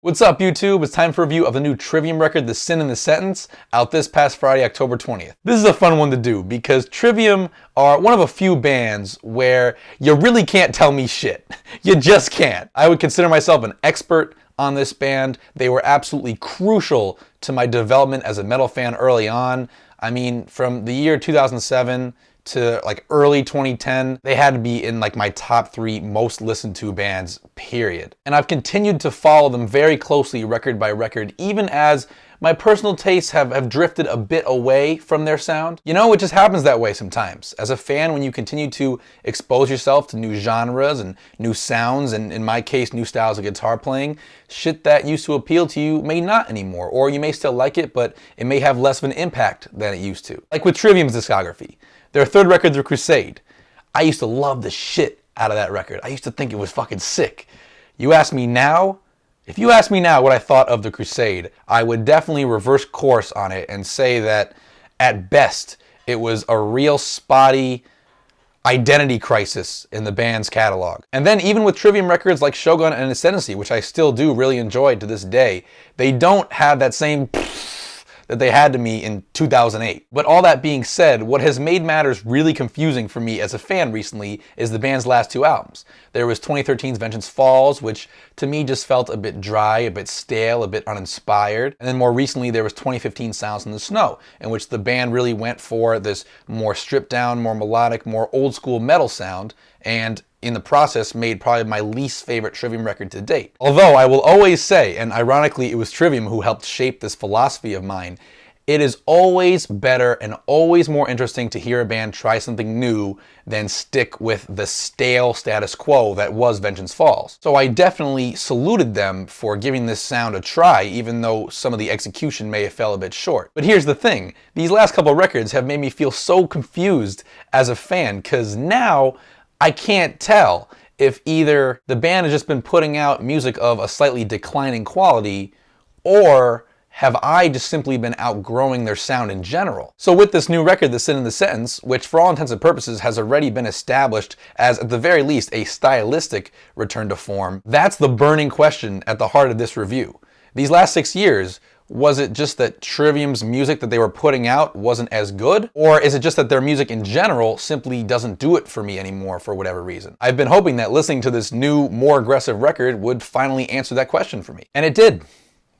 What's up, YouTube? It's time for a review of the new Trivium record, The Sin in the Sentence, out this past Friday, October 20th. This is a fun one to do because Trivium are one of a few bands where you really can't tell me shit. You just can't. I would consider myself an expert on this band. They were absolutely crucial to my development as a metal fan early on. I mean, from the year 2007 to like early 2010, they had to be in like my top 3 most listened to bands, period. And I've continued to follow them very closely record by record, even as my personal tastes have drifted a bit away from their sound. You know, it just happens that way sometimes. As a fan, when you continue to expose yourself to new genres and new sounds, and in my case, new styles of guitar playing, shit that used to appeal to you may not anymore, or you may still like it, but it may have less of an impact than it used to. Like with Trivium's discography. Their third record, The Crusade. I used to love the shit out of that record. I used to think it was fucking sick. You ask me now, if you ask me now what I thought of The Crusade, I would definitely reverse course on it and say that at best, it was a real spotty identity crisis in the band's catalog. And then even with Trivium records like Shogun and Ascendancy, which I still do really enjoy to this day, they don't have that same that they had to me in 2008. But all that being said, what has made matters really confusing for me as a fan recently is the band's last 2 albums. There was 2013's Vengeance Falls, which to me just felt a bit dry, a bit stale, a bit uninspired. And then more recently there was 2015 Silence in the Snow, in which the band really went for this more stripped down, more melodic, more old school metal sound, and in the process made probably my least favorite Trivium record to date. Although I will always say, and ironically it was Trivium who helped shape this philosophy of mine, it is always better and always more interesting to hear a band try something new than stick with the stale status quo that was Vengeance Falls. So I definitely saluted them for giving this sound a try, even though some of the execution may have fell a bit short. But here's the thing, these last couple records have made me feel so confused as a fan, because now I can't tell if either the band has just been putting out music of a slightly declining quality, or have I just simply been outgrowing their sound in general? So with this new record, The Sin in the Sentence, which for all intents and purposes has already been established as at the very least a stylistic return to form, that's the burning question at the heart of this review. These last 6 years, was it just that Trivium's music that they were putting out wasn't as good? Or is it just that their music in general simply doesn't do it for me anymore for whatever reason? I've been hoping that listening to this new, more aggressive record would finally answer that question for me. And it did.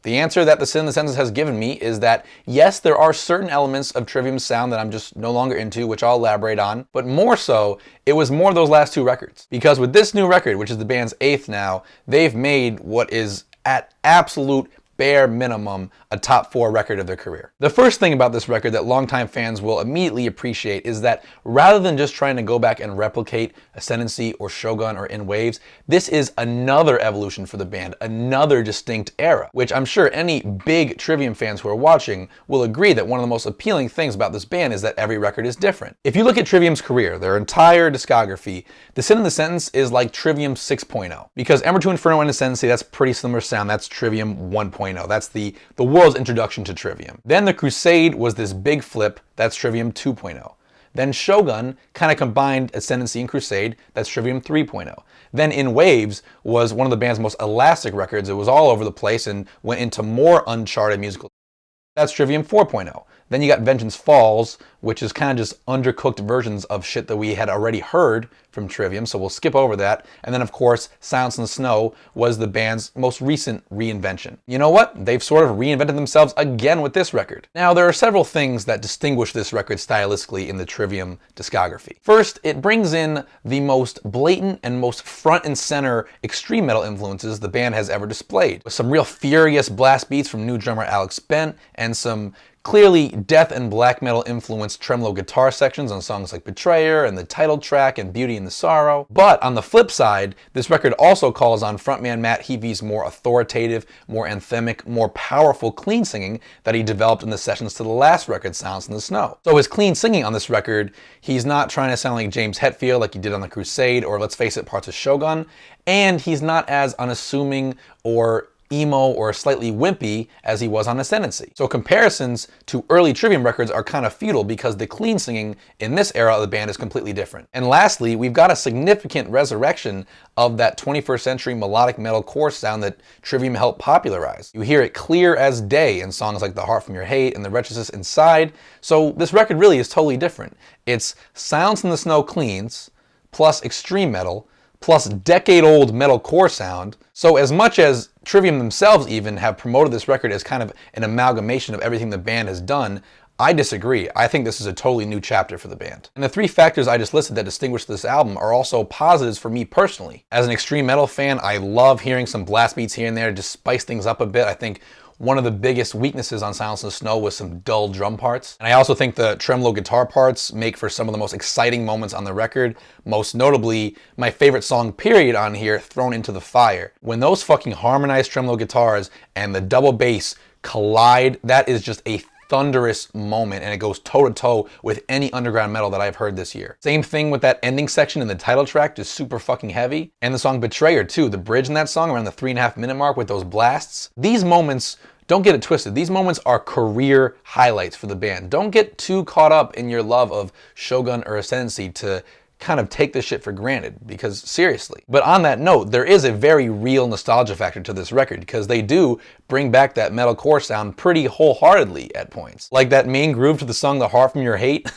The answer that The Sin in the Sentence has given me is that, yes, there are certain elements of Trivium's sound that I'm just no longer into, which I'll elaborate on, but more so, it was more of those last 2 records. Because with this new record, which is the band's 8th now, they've made what is at absolute bare minimum a top 4 record of their career. The first thing about this record that longtime fans will immediately appreciate is that rather than just trying to go back and replicate Ascendancy or Shogun or In Waves, this is another evolution for the band, another distinct era, which I'm sure any big Trivium fans who are watching will agree that one of the most appealing things about this band is that every record is different. If you look at Trivium's career, their entire discography, The Sin in the Sentence is like Trivium 6.0. Because Ember to Inferno and Ascendancy, that's pretty similar sound, that's Trivium 1.0. That's the world's introduction to Trivium. Then The Crusade was this big flip, that's Trivium 2.0. Then Shogun kind of combined Ascendancy and Crusade, that's Trivium 3.0. Then In Waves was one of the band's most elastic records. It was all over the place and went into more uncharted musical. That's Trivium 4.0. Then you got Vengeance Falls, which is kind of just undercooked versions of shit that we had already heard from Trivium, so we'll skip over that. And then of course, Silence in the Snow was the band's most recent reinvention. You know what? They've sort of reinvented themselves again with this record. Now, there are several things that distinguish this record stylistically in the Trivium discography. First, it brings in the most blatant and most front and center extreme metal influences the band has ever displayed, with some real furious blast beats from new drummer Alex Bent and some clearly death and black metal influenced tremolo guitar sections on songs like Betrayer and the title track and Beauty and the Sorrow. But on the flip side, this record also calls on frontman Matt Heafy's more authoritative, more anthemic, more powerful clean singing that he developed in the sessions to the last record, Silence in the Snow. So his clean singing on this record, he's not trying to sound like James Hetfield like he did on The Crusade or, let's face it, parts of Shogun, and he's not as unassuming or emo or slightly wimpy as he was on Ascendancy. So comparisons to early Trivium records are kind of futile because the clean singing in this era of the band is completely different. And lastly, we've got a significant resurrection of that 21st century melodic metalcore sound that Trivium helped popularize. You hear it clear as day in songs like The Heart From Your Hate and The Revanchist Inside. So this record really is totally different. It's Sounds in the Snow cleans, plus extreme metal, plus decade-old metalcore sound. So as much as Trivium themselves even have promoted this record as kind of an amalgamation of everything the band has done, I disagree. I think this is a totally new chapter for the band. And the three factors I just listed that distinguish this album are also positives for me personally. As an extreme metal fan, I love hearing some blast beats here and there, just spice things up a bit. I think one of the biggest weaknesses on Silence in the Snow was some dull drum parts. And I also think the tremolo guitar parts make for some of the most exciting moments on the record, most notably my favorite song period on here, Thrown Into the Fire. When those fucking harmonized tremolo guitars and the double bass collide, that is just a thunderous moment, and it goes toe-to-toe with any underground metal that I've heard this year. Same thing with that ending section in the title track, just super fucking heavy. And the song Betrayer too, the bridge in that song around the 3.5 minute mark with those blasts. These moments, don't get it twisted, these moments are career highlights for the band. Don't get too caught up in your love of Shogun or Ascendancy to kind of take this shit for granted, because seriously. But on that note, there is a very real nostalgia factor to this record, because they do bring back that metalcore sound pretty wholeheartedly at points. Like that main groove to the song The Heart From Your Hate.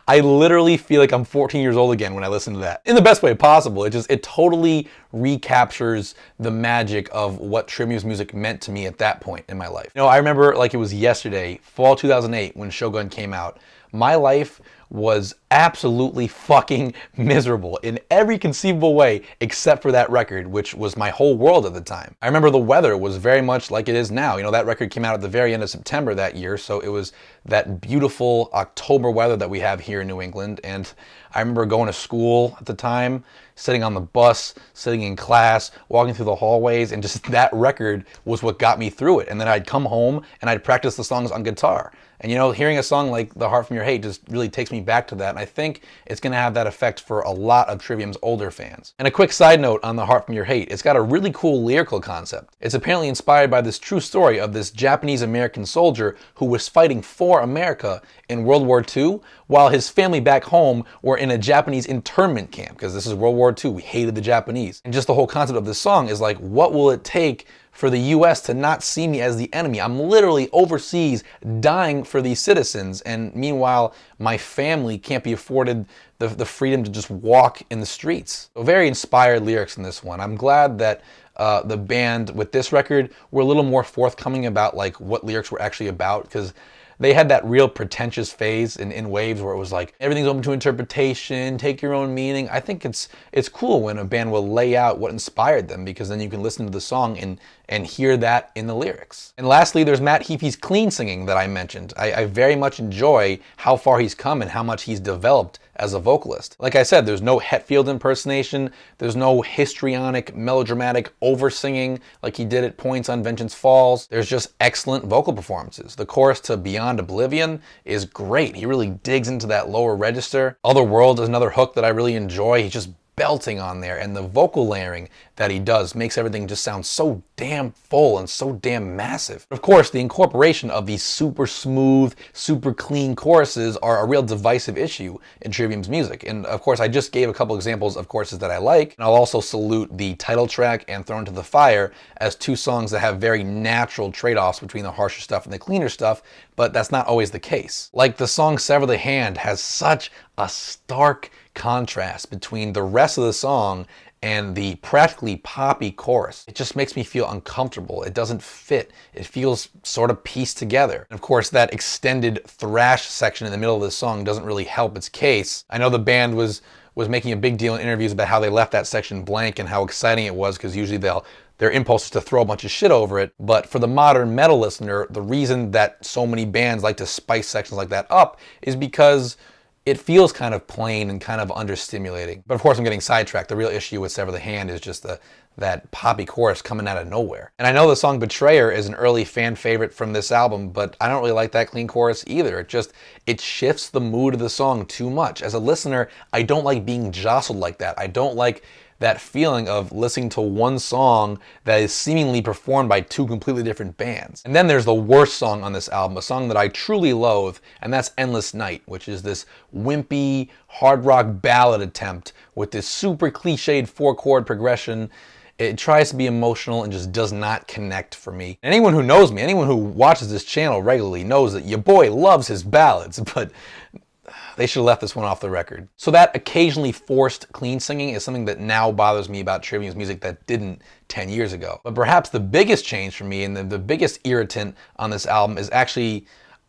I literally feel like I'm 14 years old again when I listen to that. In the best way possible. It totally recaptures the magic of what Trivium's music meant to me at that point in my life. You know, I remember like it was yesterday, fall 2008, when Shogun came out. My life was absolutely fucking miserable in every conceivable way except for that record, which was my whole world at the time. I remember the weather was very much like it is now. You know, that record came out at the very end of September that year, so it was that beautiful October weather that we have here in New England. And I remember going to school at the time, sitting on the bus, sitting in class, walking through the hallways, and just that record was what got me through it. And then I'd come home and I'd practice the songs on guitar. And you know, hearing a song like The Heart From Your Hate just really takes me back to that. And I think it's going to have that effect for a lot of Trivium's older fans. And a quick side note on The Heart From Your Hate, it's got a really cool lyrical concept. It's apparently inspired by this true story of this Japanese-American soldier who was fighting for America in World War II, while his family back home were in a Japanese internment camp, because this is World War II. We hated the Japanese. And just the whole concept of this song is like, what will it take for the US to not see me as the enemy? I'm literally overseas dying for these citizens, and meanwhile my family can't be afforded the freedom to just walk in the streets. So very inspired lyrics in this one. I'm glad that the band with this record were a little more forthcoming about like what lyrics were actually about, because they had that real pretentious phase in Waves where it was like, everything's open to interpretation, take your own meaning. I think it's cool when a band will lay out what inspired them, because then you can listen to the song and hear that in the lyrics. And lastly, there's Matt Heafy's clean singing that I mentioned. I very much enjoy how far he's come and how much he's developed as a vocalist. Like I said, there's no Hetfield impersonation, there's no histrionic, melodramatic over-singing like he did at points on Vengeance Falls. There's just excellent vocal performances. The chorus to Beyond Oblivion is great. He really digs into that lower register. Otherworld is another hook that I really enjoy. He's just belting on there, and the vocal layering that he does makes everything just sound so damn full and so damn massive. Of course, the incorporation of these super smooth, super clean choruses are a real divisive issue in Trivium's music. And of course, I just gave a couple examples of choruses that I like, and I'll also salute the title track and Thrown Into the Fire as two songs that have very natural trade-offs between the harsher stuff and the cleaner stuff, but that's not always the case. Like the song Sever the Hand has such a stark contrast between the rest of the song and the practically poppy chorus. It just makes me feel uncomfortable. It doesn't fit. It feels sort of pieced together. And of course, that extended thrash section in the middle of the song doesn't really help its case. I know the band was making a big deal in interviews about how they left that section blank and how exciting it was, because usually their impulse is to throw a bunch of shit over it. But for the modern metal listener, the reason that so many bands like to spice sections like that up is because it feels kind of plain and kind of understimulating. But of course, I'm getting sidetracked. The real issue with Sever the Hand is just that poppy chorus coming out of nowhere. And I know the song Betrayer is an early fan favorite from this album, but I don't really like that clean chorus either. It shifts the mood of the song too much. As a listener, I don't like being jostled like that. I don't like that feeling of listening to one song that is seemingly performed by two completely different bands. And then there's the worst song on this album, a song that I truly loathe, and that's Endless Night, which is this wimpy hard rock ballad attempt with this super cliched 4-chord progression. It tries to be emotional and just does not connect for me. Anyone who knows me, anyone who watches this channel regularly knows that your boy loves his ballads, but they should have left this one off the record. So that occasionally forced clean singing is something that now bothers me about Trivium's music that didn't 10 years ago. But perhaps the biggest change for me and the biggest irritant on this album is actually,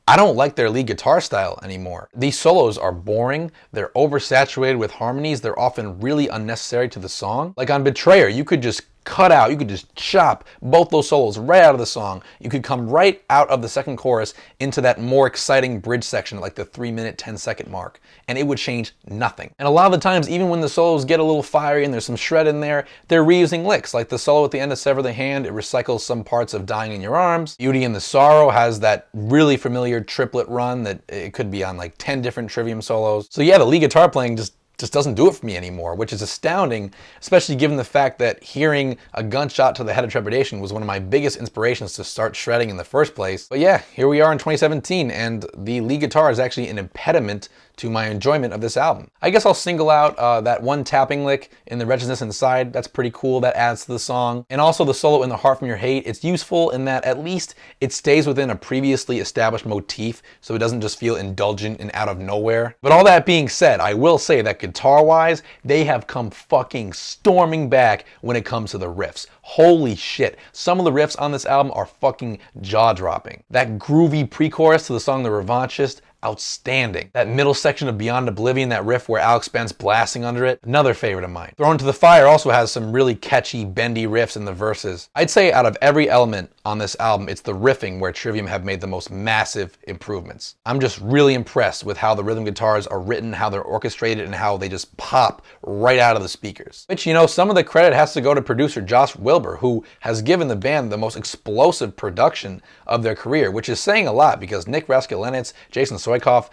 I don't like their lead guitar style anymore. These solos are boring, they're oversaturated with harmonies, they're often really unnecessary to the song. Like on Betrayer, you could just cut out, you could just chop both those solos right out of the song. You could come right out of the second chorus into that more exciting bridge section, like the 3-minute, 10-second mark, and it would change nothing. And a lot of the times, even when the solos get a little fiery and there's some shred in there, they're reusing licks. Like the solo at the end of Sever the Hand, it recycles some parts of Dying in Your Arms. Beauty and the Sorrow has that really familiar triplet run that it could be on like 10 different Trivium solos. So yeah, the lead guitar playing just doesn't do it for me anymore, which is astounding, especially given the fact that hearing a gunshot to the head of trepidation was one of my biggest inspirations to start shredding in the first place. But yeah, here we are in 2017, and the lead guitar is actually an impediment to my enjoyment of this album. I guess I'll single out that one tapping lick in the Wretchedness Inside. That's pretty cool, that adds to the song. And also the solo in The Heart From Your Hate. It's useful in that at least it stays within a previously established motif, so it doesn't just feel indulgent and out of nowhere. But all that being said, I will say that guitar-wise, they have come fucking storming back when it comes to the riffs. Holy shit, some of the riffs on this album are fucking jaw-dropping. That groovy pre-chorus to the song The Revanchist, outstanding. That middle section of Beyond Oblivion, that riff where Alex Spence blasting under it, another favorite of mine. Thrown to the Fire also has some really catchy, bendy riffs in the verses. I'd say out of every element on this album, it's the riffing where Trivium have made the most massive improvements. I'm just really impressed with how the rhythm guitars are written, how they're orchestrated, and how they just pop right out of the speakers. Which, you know, some of the credit has to go to producer Josh Wilbur, who has given the band the most explosive production of their career, which is saying a lot because Nick Raskulinecz, Jason Soikoff,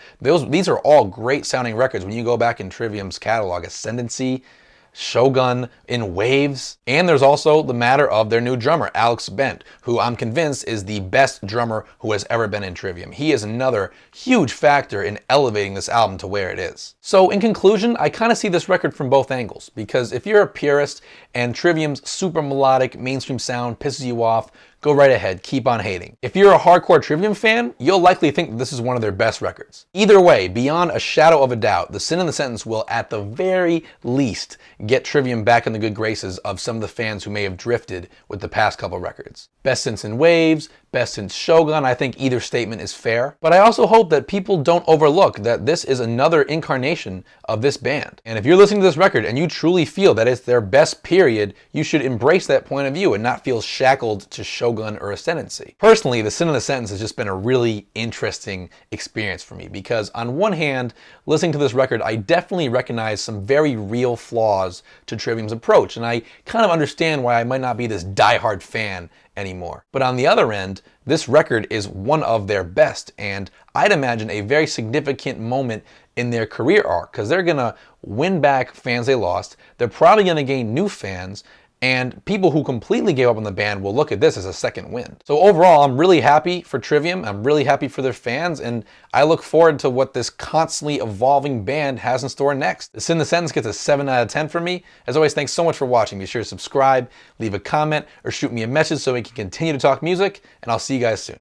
these are all great sounding records when you go back in Trivium's catalog. Ascendancy, Shogun, In Waves, and there's also the matter of their new drummer, Alex Bent, who I'm convinced is the best drummer who has ever been in Trivium. He is another huge factor in elevating this album to where it is. So in conclusion, I kind of see this record from both angles, because if you're a purist and Trivium's super melodic mainstream sound pisses you off, go right ahead, keep on hating. If you're a hardcore Trivium fan, you'll likely think that this is one of their best records. Either way, beyond a shadow of a doubt, The Sin in the Sentence will at the very least get Trivium back in the good graces of some of the fans who may have drifted with the past couple records. Best since In Waves, best since Shogun, I think either statement is fair. But I also hope that people don't overlook that this is another incarnation of this band. And if you're listening to this record and you truly feel that it's their best period, you should embrace that point of view and not feel shackled to Shogun or Ascendancy. Personally, The Sin in the Sentence has just been a really interesting experience for me because on one hand, listening to this record, I definitely recognize some very real flaws to Trivium's approach, and I kind of understand why I might not be this diehard fan anymore. But on the other end, this record is one of their best, and I'd imagine a very significant moment in their career arc, because they're gonna win back fans they lost, they're probably gonna gain new fans, and people who completely gave up on the band will look at this as a second win. So overall, I'm really happy for Trivium, I'm really happy for their fans, and I look forward to what this constantly evolving band has in store next. The Sin in the Sentence gets a 7 out of 10 from me. As always, thanks so much for watching. Be sure to subscribe, leave a comment, or shoot me a message so we can continue to talk music, and I'll see you guys soon.